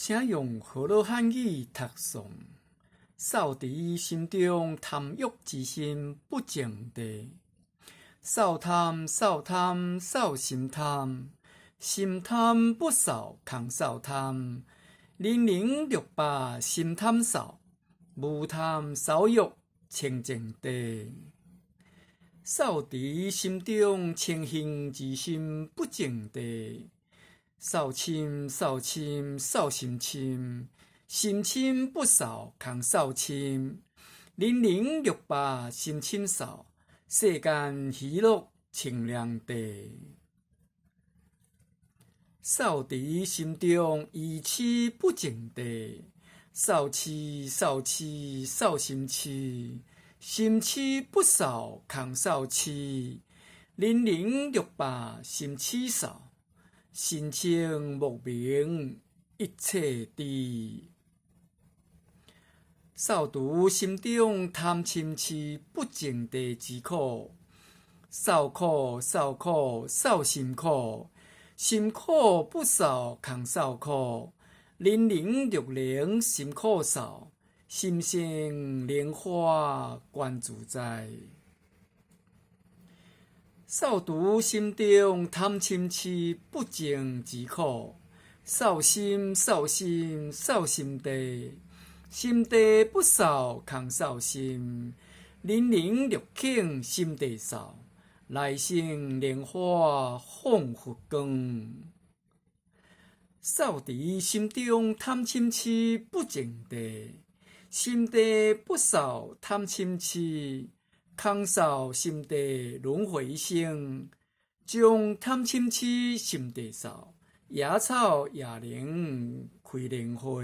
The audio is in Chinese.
请用河洛汉语读诵。扫伫心中贪欲之心不净地，扫贪扫贪扫心贪，心贪不扫空扫贪，零零六八心贪扫，无贪扫欲清净地。扫伫心中清净之心不净地，扫清扫清扫心清，心清不扫空扫清，零零六八心清扫，世间喜乐清凉地。扫伫心中意气不净地，扫气扫气扫心气，心气不扫空扫气，零零六八心气扫，心清莫明一切知。扫除心中贪嗔痴不净地之苦，扫苦扫苦扫心苦，心苦不扫空扫苦，零零六零心苦扫，心生莲花观自在。扫除心中贪嗔痴不净之苦，扫心扫心扫心地，心地不扫空扫心，零零六庆心地扫，来生莲花放佛光。扫伫心中贪嗔痴不净地，心地不扫贪嗔痴，空扫心地轮回生，将贪嗔痴心地扫，野草野灵开莲花。